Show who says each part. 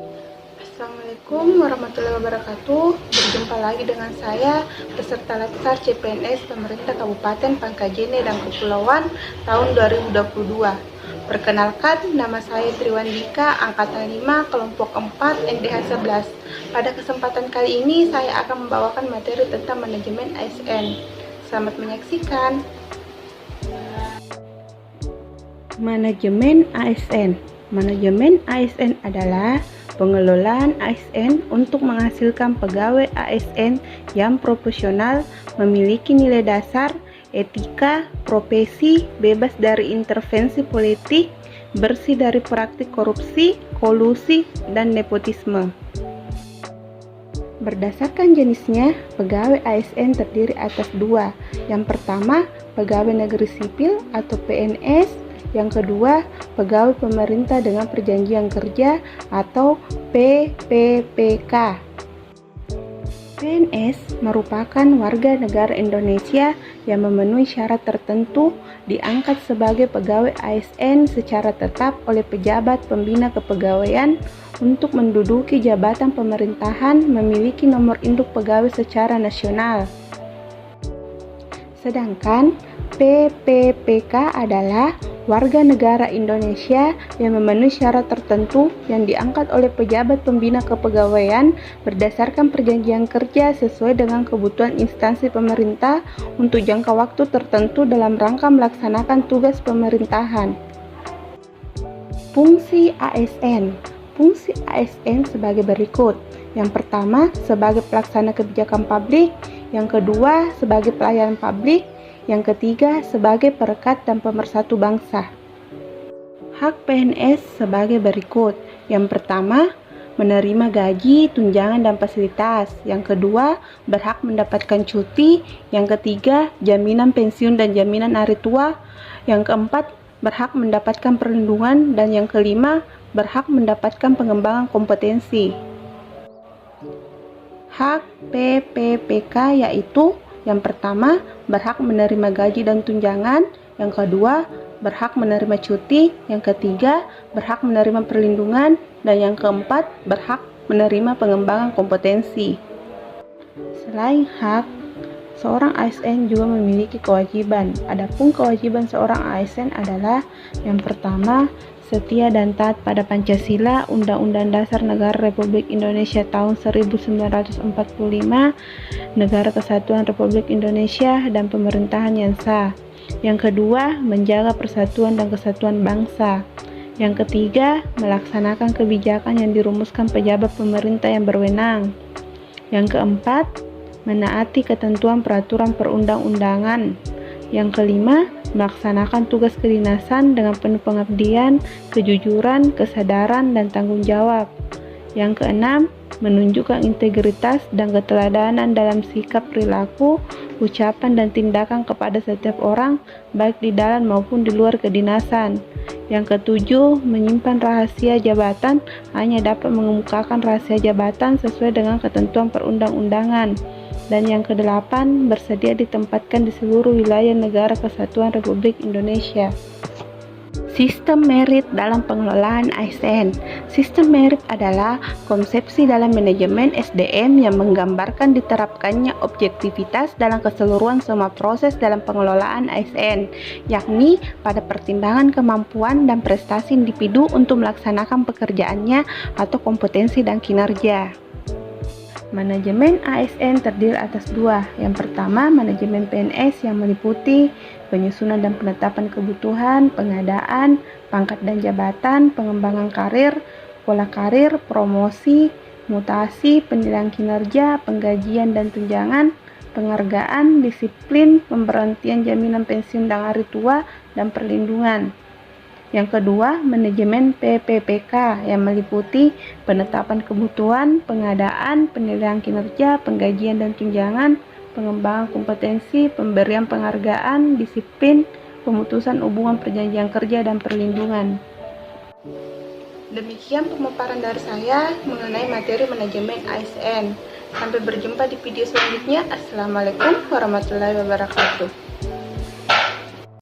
Speaker 1: Assalamualaikum warahmatullahi wabarakatuh. Berjumpa lagi dengan saya, peserta Latsar CPNS Pemerintah Kabupaten Pangkajene dan Kepulauan tahun 2022. Perkenalkan, nama saya Triwandika, Angkatan 5, Kelompok 4, NDH 11. Pada kesempatan kali ini, saya akan membawakan materi tentang manajemen ASN. Selamat menyaksikan. Manajemen ASN. Manajemen ASN adalah pengelolaan ASN untuk menghasilkan pegawai ASN yang profesional, memiliki nilai dasar, etika, profesi, bebas dari intervensi politik, bersih dari praktik korupsi, kolusi, dan nepotisme. Berdasarkan jenisnya, pegawai ASN terdiri atas dua. Yang pertama, pegawai negeri sipil atau PNS. Yang kedua, pegawai pemerintah dengan perjanjian kerja atau PPPK. PNS merupakan warga negara Indonesia yang memenuhi syarat tertentu diangkat sebagai pegawai ASN secara tetap oleh pejabat pembina kepegawaian untuk menduduki jabatan pemerintahan, memiliki nomor induk pegawai secara nasional. Sedangkan PPPK adalah warga negara Indonesia yang memenuhi syarat tertentu yang diangkat oleh pejabat pembina kepegawaian berdasarkan perjanjian kerja sesuai dengan kebutuhan instansi pemerintah untuk jangka waktu tertentu dalam rangka melaksanakan tugas pemerintahan. Fungsi ASN. Fungsi ASN sebagai berikut. Yang pertama, sebagai pelaksana kebijakan publik. Yang kedua, sebagai pelayan publik. Yang ketiga, sebagai perekat dan pemersatu bangsa. Hak PNS sebagai berikut. Yang pertama, menerima gaji, tunjangan, dan fasilitas. Yang kedua, berhak mendapatkan cuti. Yang ketiga, jaminan pensiun dan jaminan hari tua. Yang keempat, berhak mendapatkan perlindungan. Dan yang kelima, berhak mendapatkan pengembangan kompetensi. Hak PPPK yaitu yang pertama, berhak menerima gaji dan tunjangan. Yang kedua, berhak menerima cuti. Yang ketiga, berhak menerima perlindungan. Dan yang keempat, berhak menerima pengembangan kompetensi. Selain hak, seorang ASN juga memiliki kewajiban. Adapun kewajiban seorang ASN adalah yang pertama, setia dan taat pada Pancasila, Undang-Undang Dasar Negara Republik Indonesia tahun 1945, Negara Kesatuan Republik Indonesia, dan pemerintahan yang sah. Yang kedua, menjaga persatuan dan kesatuan bangsa. Yang ketiga, melaksanakan kebijakan yang dirumuskan pejabat pemerintah yang berwenang. Yang keempat, menaati ketentuan peraturan perundang-undangan. Yang kelima, melaksanakan tugas kedinasan dengan penuh pengabdian, kejujuran, kesadaran, dan tanggung jawab. Yang keenam, menunjukkan integritas dan keteladanan dalam sikap, perilaku, ucapan, dan tindakan kepada setiap orang, baik di dalam maupun di luar kedinasan. Yang ketujuh, menyimpan rahasia jabatan, hanya dapat mengemukakan rahasia jabatan sesuai dengan ketentuan perundang-undangan. Dan yang kedelapan, bersedia ditempatkan di seluruh wilayah Negara Kesatuan Republik Indonesia. Sistem merit dalam pengelolaan ASN. Sistem merit adalah konsepsi dalam manajemen SDM yang menggambarkan diterapkannya objektivitas dalam keseluruhan semua proses dalam pengelolaan ASN, yakni pada pertimbangan kemampuan dan prestasi individu untuk melaksanakan pekerjaannya atau kompetensi dan kinerja. Manajemen ASN terdiri atas dua. Yang pertama, manajemen PNS yang meliputi penyusunan dan penetapan kebutuhan, pengadaan, pangkat dan jabatan, pengembangan karir, pola karir, promosi, mutasi, penilaian kinerja, penggajian dan tunjangan, penghargaan, disiplin, pemberhentian jaminan pensiun dan hari tua, dan perlindungan. Yang kedua, manajemen PPPK yang meliputi penetapan kebutuhan, pengadaan, penilaian kinerja, penggajian dan tunjangan, pengembangan kompetensi, pemberian penghargaan, disiplin, pemutusan hubungan perjanjian kerja, dan perlindungan. Demikian pemaparan dari saya mengenai materi manajemen ASN. Sampai berjumpa di video selanjutnya. Assalamualaikum warahmatullahi wabarakatuh.